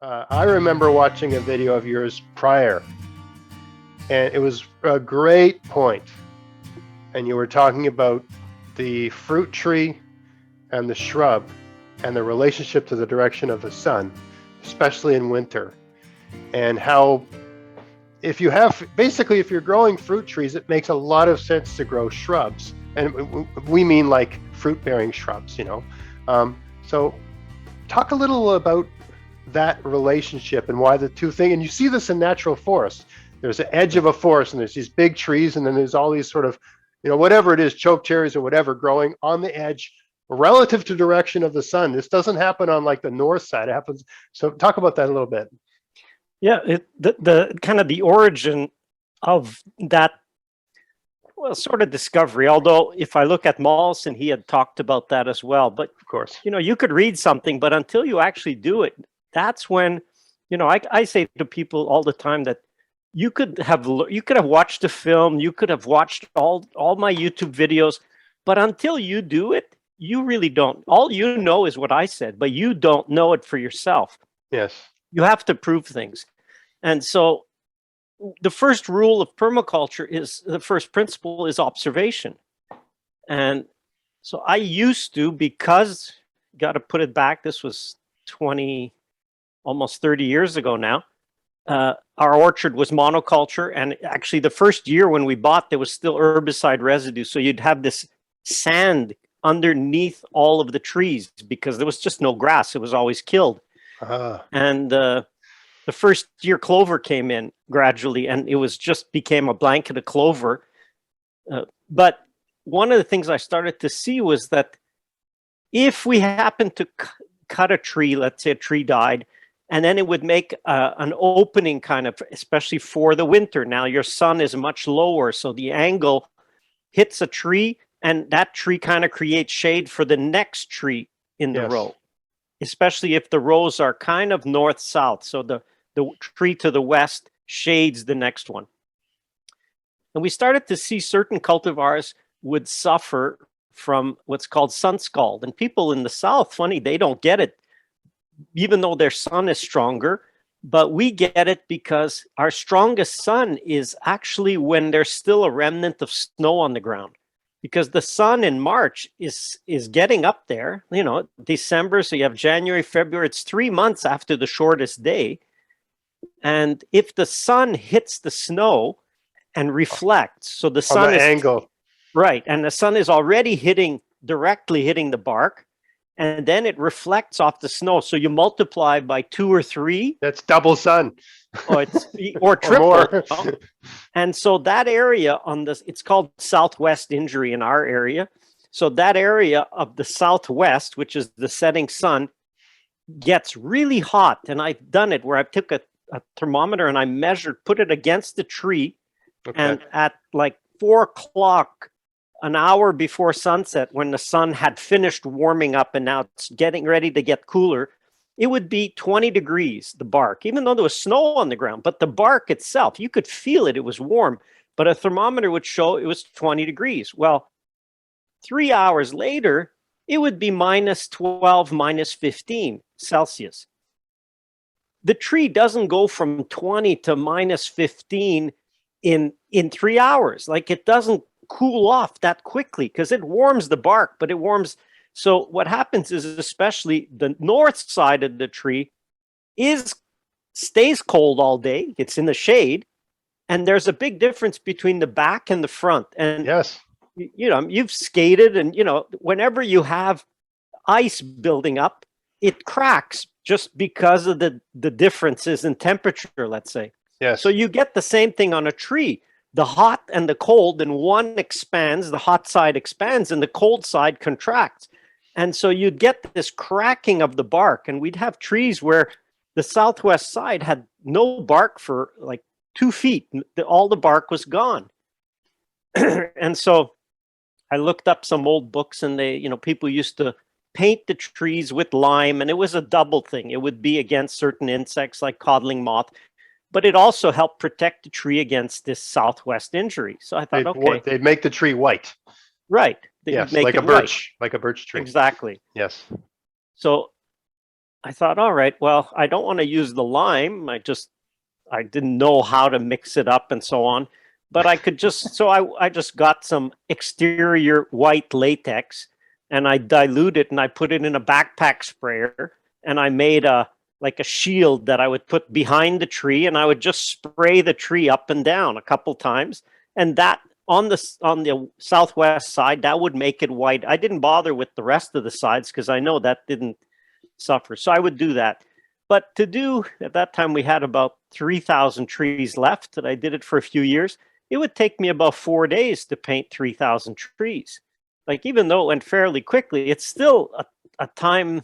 I remember watching a video of yours prior, and it was a great point. And you were talking about the fruit tree and the shrub and the relationship to the direction of the sun, especially in winter, and how if you have basically if you're growing fruit trees, it makes a lot of sense to grow shrubs, and we mean like fruit-bearing shrubs. So talk a little about that relationship and why the two things. And you see this in natural forests. There's an edge of a forest, and there's these big trees, and then there's all these sort of, whatever it is, choke cherries or whatever, growing on the edge relative to direction of the sun. This doesn't happen on like the north side. It happens. So talk about that a little bit. Yeah, the kind of the origin of that, well, sort of discovery. Although if I look at Mollison, he had talked about that as well. But Of course. you could read something, but until you actually do it, that's when, I say to people all the time that you could have watched a film, you could have watched all my YouTube videos, but until you do it, you really don't. All you know is what I said, but you don't know it for yourself. Yes. You have to prove things. And so the first rule of permaculture is, the first principle is observation. And so I used to, because, got to put it back, this was almost 30 years ago now, our orchard was monoculture. And actually the first year when we bought, there was still herbicide residue. So you'd have this sand underneath all of the trees because there was just no grass. It was always killed. And the first year clover came in gradually, and it was just became a blanket of clover. But one of the things I started to see was that if we happened to cut a tree, let's say a tree died, and then it would make an opening kind of, especially for the winter. Now your sun is much lower, so the angle hits a tree, and that tree kind of creates shade for the next tree in the row, especially if the rows are kind of north-south. So the tree to the west shades the next one. And we started to see certain cultivars would suffer from what's called sun scald. And people in the south, funny, they don't get it, even though their sun is stronger. But we get it because our strongest sun is actually when there's still a remnant of snow on the ground. Because the sun in March is getting up there, December, so you have January, February, it's 3 months after the shortest day. And if the sun hits the snow and reflects, so the sun is angle. Right, and the sun is already directly hitting the bark, and then it reflects off the snow. So you multiply by 2 or 3. That's double sun. Or triple. Or more. And so that area it's called southwest injury in our area. So that area of the southwest, which is the setting sun, gets really hot. And I've done it where I took a thermometer and I measured, put it against the tree. Okay. And at like 4 o'clock, an hour before sunset, when the sun had finished warming up and now it's getting ready to get cooler, it would be 20 degrees, the bark, even though there was snow on the ground. But the bark itself, you could feel it. It was warm. But a thermometer would show it was 20 degrees. Well, 3 hours later, it would be minus 12, minus 15 Celsius. The tree doesn't go from 20 to minus 15 in 3 hours. Like, it doesn't cool off that quickly because it warms the bark, but it warms. So what happens is, especially the north side of the tree stays cold all day. It's in the shade. And there's a big difference between the back and the front. And yes, you've skated, and whenever you have ice building up, it cracks just because of the differences in temperature, let's say. Yes. So you get the same thing on a tree. The hot and the cold, and one expands, the hot side expands, and the cold side contracts. And so you'd get this cracking of the bark. And we'd have trees where the southwest side had no bark for like 2 feet. All the bark was gone. And so I looked up some old books, and people used to paint the trees with lime, and it was a double thing. It would be against certain insects like codling moth, but it also helped protect the tree against this southwest injury. So I thought, they'd make the tree white. Right. Yes, like a birch tree. Exactly. Yes. So I thought, all right, well, I don't want to use the lime. I didn't know how to mix it up and so on. But I could just, so I just got some exterior white latex and I dilute it and I put it in a backpack sprayer and I made like a shield that I would put behind the tree and I would just spray the tree up and down a couple times. And that on the southwest side, that would make it white. I didn't bother with the rest of the sides because I know that didn't suffer. So I would do that. But to do, at that time, we had about 3,000 trees left, and I did it for a few years. It would take me about 4 days to paint 3,000 trees. Like, even though it went fairly quickly, it's still a time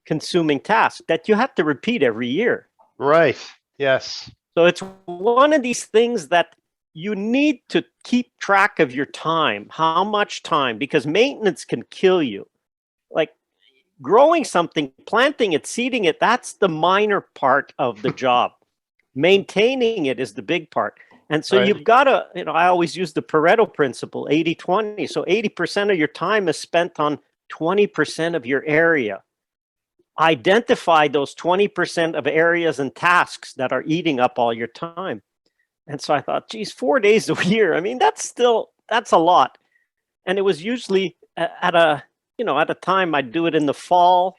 consuming task that you have to repeat every year. Right. Yes. So it's one of these things that you need to keep track of your time, how much time, because maintenance can kill you. Like, growing something, planting it, seeding it, that's the minor part of the job. Maintaining it is the big part. And so Right. you've got to, I always use the Pareto principle, 80-20. So 80% of your time is spent on 20% of your area. Identify those 20% of areas and tasks that are eating up all your time. And so I thought, geez, 4 days a year. I mean, that's a lot. And it was usually at a time I'd do it in the fall.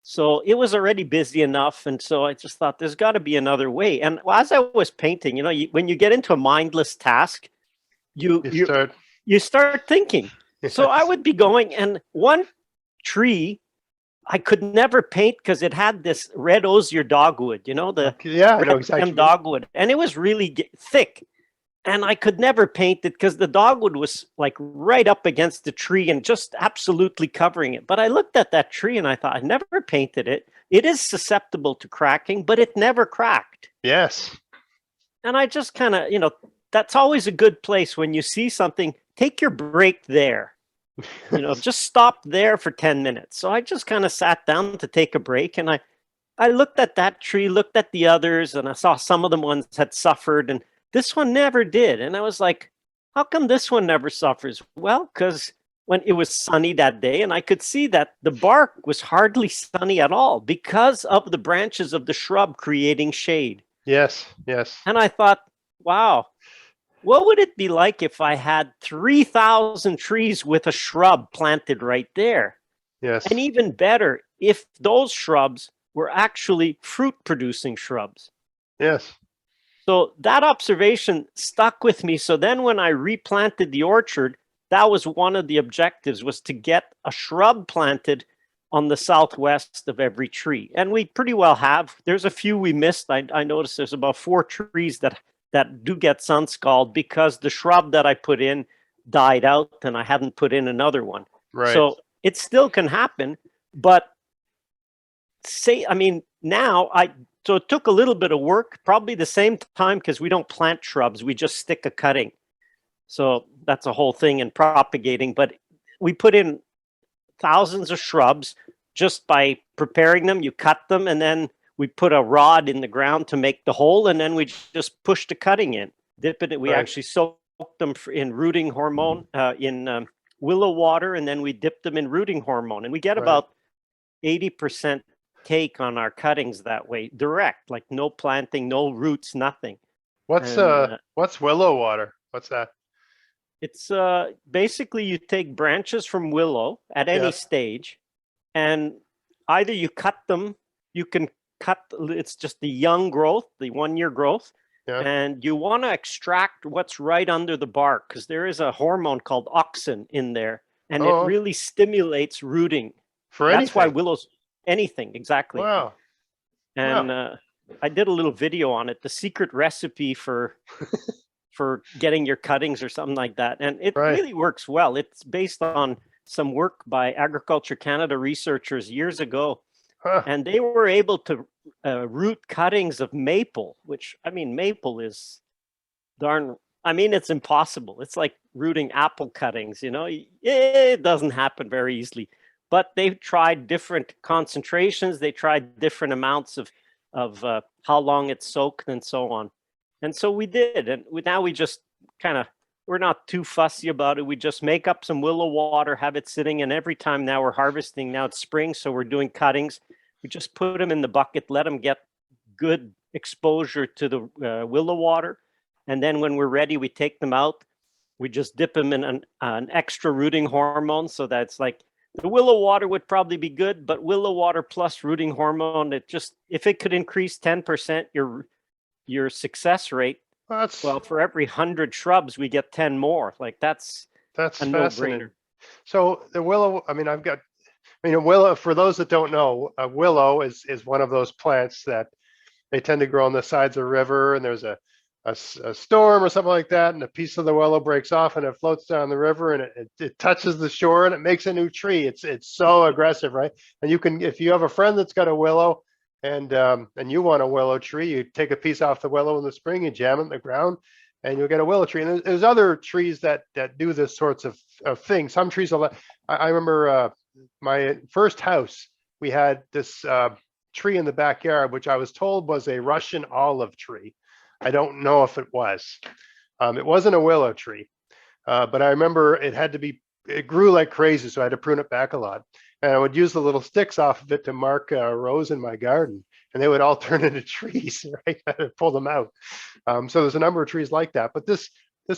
So it was already busy enough. And so I just thought there's got to be another way. And as I was painting, when you get into a mindless task, you start thinking. Yes. So I would be going, and one tree I could never paint because it had this red osier dogwood, the I know exactly. dogwood, and it was really thick. And I could never paint it because the dogwood was like right up against the tree and just absolutely covering it. But I looked at that tree and I thought, I never painted it. It is susceptible to cracking, but it never cracked. Yes. And I just kind of, that's always a good place when you see something, take your break there. Just stop there for 10 minutes. So I just kind of sat down to take a break and I looked at that tree, looked at the others, and I saw some of the ones had suffered and this one never did. And I was like, how come this one never suffers? Well, because when it was sunny that day, and I could see that the bark was hardly sunny at all because of the branches of the shrub creating shade. Yes. Yes. And I thought, wow, what would it be like if I had 3,000 trees with a shrub planted right there? Yes. And even better, if those shrubs were actually fruit-producing shrubs. Yes. So that observation stuck with me. So then when I replanted the orchard, that was one of the objectives, was to get a shrub planted on the southwest of every tree. And we pretty well have. There's a few we missed. I noticed there's about 4 trees that do get sun scald because the shrub that I put in died out and I hadn't put in another one. Right. So it still can happen. But so it took a little bit of work, probably the same time, because we don't plant shrubs. We just stick a cutting. So that's a whole thing in propagating. But we put in thousands of shrubs just by preparing them. You cut them, and then we put a rod in the ground to make the hole, and then we just push the cutting in, dip it. We actually soak them in rooting hormone, in willow water, and then we dip them in rooting hormone. And we get about 80% take on our cuttings that way, direct, like no planting, no roots, nothing. What's willow water? What's that? It's basically you take branches from willow at any stage, and either you cut them, you can cut, it's just the young growth, the 1-year growth, and you want to extract what's right under the bark because there is a hormone called auxin in there, and it really stimulates rooting. That's why willows. Anything, exactly. Wow. And I did a little video on it, the secret recipe for getting your cuttings or something like that. And it really works well. It's based on some work by Agriculture Canada researchers years ago. And they were able to root cuttings of maple, which, maple is it's impossible. It's like rooting apple cuttings, it doesn't happen very easily. But they've tried different concentrations. They tried different amounts of how long it's soaked and so on. And so we did. And now we just we're not too fussy about it. We just make up some willow water, have it sitting. And every time now we're harvesting, now it's spring, so we're doing cuttings. We just put them in the bucket, let them get good exposure to the willow water. And then when we're ready, we take them out. We just dip them in an extra rooting hormone. So that's like the willow water would probably be good, but willow water plus rooting hormone, it just, if it could increase 10% your success rate, well, for every 100 shrubs, we get 10 more. Like that's a fascinating. no-brainer. So the willow, I mean, a willow, for those that don't know, a willow is one of those plants that they tend to grow on the sides of a river, and there's a storm or something like that, and a piece of the willow breaks off and it floats down the river, and it touches the shore and it makes a new tree. It's so aggressive, right? And you can, if you have a friend that's got a willow and you want a willow tree, you take a piece off the willow in the spring, you jam it in the ground, and you'll get a willow tree. And there's other trees that do this sorts of things. Some trees, I remember my first house, we had this tree in the backyard, which I was told was a Russian olive tree. I don't know if it was. It wasn't a willow tree, but I remember it grew like crazy, so I had to prune it back a lot. And I would use the little sticks off of it to mark rows in my garden, and they would all turn into trees, right? I had to pull them out. So there's a number of trees like that. But this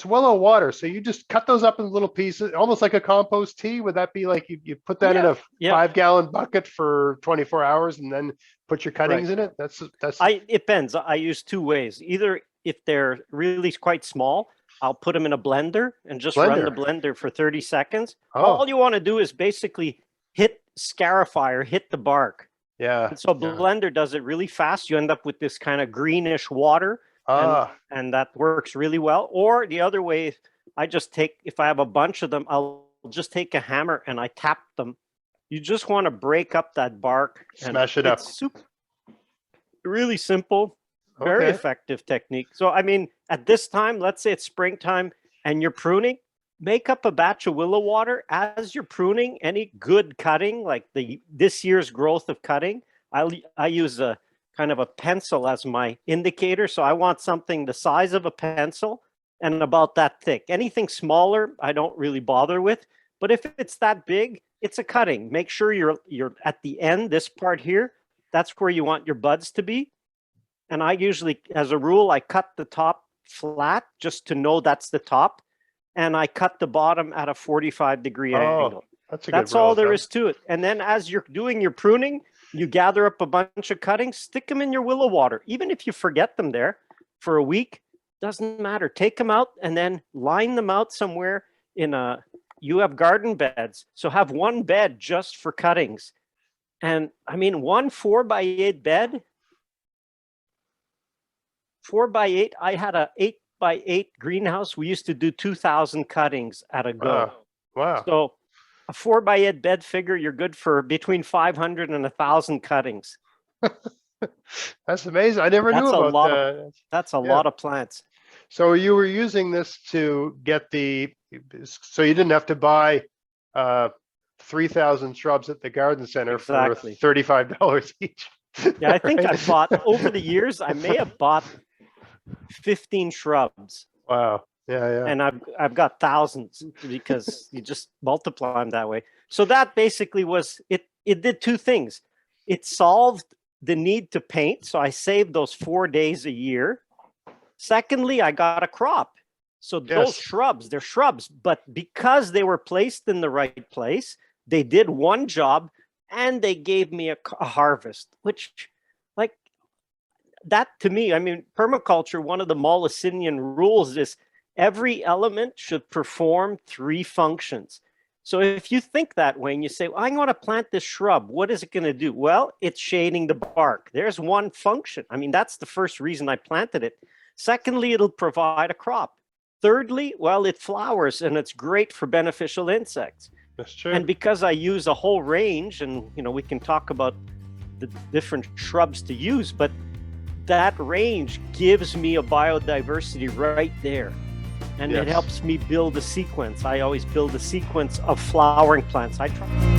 willow water, so you just cut those up in little pieces, almost like a compost tea. Would that be like you put that in a 5-gallon bucket for 24 hours and then put your cuttings in it? It depends. I use two ways. Either if they're really quite small, I'll put them in a blender and just run the blender for 30 seconds. All you want to do is basically hit the bark. Yeah. And so blender does it really fast. You end up with this kind of greenish water. And that works really well. Or the other way, if I have a bunch of them, I'll just take a hammer and I tap them. You just want to break up that bark. Smash it up. Really simple, very effective technique. So, I mean, at this time, let's say it's springtime and you're pruning, make up a batch of willow water as you're pruning any good cutting, like this year's growth of cutting. I use a kind of a pencil as my indicator. So I want something the size of a pencil and about that thick. Anything smaller, I don't really bother with. But if it's that big, it's a cutting. Make sure you're at the end, this part here, that's where you want your buds to be. And I usually, as a rule, I cut the top flat just to know that's the top. And I cut the bottom at a 45-degree angle. That's all there is to it. And then as you're doing your pruning, you gather up a bunch of cuttings, stick them in your willow water. Even if you forget them there for a week, doesn't matter. Take them out and then line them out somewhere you have garden beds. So have one bed just for cuttings. And I mean, one 4x8 bed, 4x8, I had a 8x8 greenhouse. We used to do 2,000 cuttings at a go. Wow. So a 4x8 bed figure, you're good for between 500 and 1,000 cuttings. That's amazing. I never knew about that. That's a lot of plants. So you were using this to get so you didn't have to buy 3,000 shrubs at the garden center for $35 each. Yeah, I think I bought, over the years, I may have bought 15 shrubs. Wow. Yeah. And I've got thousands because you just multiply them that way. So that basically was it. It did two things. It solved the need to paint, so I saved those 4 days a year. Secondly, I got a crop. So those shrubs, they're shrubs, but because they were placed in the right place, they did one job and they gave me a harvest, which, like, that to me, I mean, permaculture, one of the Mollesinian rules is every element should perform 3 functions. So if you think that way and you say, well, I'm going to plant this shrub, what is it going to do? Well, it's shading the bark. There's one function. I mean, that's the first reason I planted it. Secondly, it'll provide a crop. Thirdly, well, it flowers and it's great for beneficial insects. That's true. And because I use a whole range, and we can talk about the different shrubs to use, but that range gives me a biodiversity right there. And it helps me build a sequence. I always build a sequence of flowering plants. I try.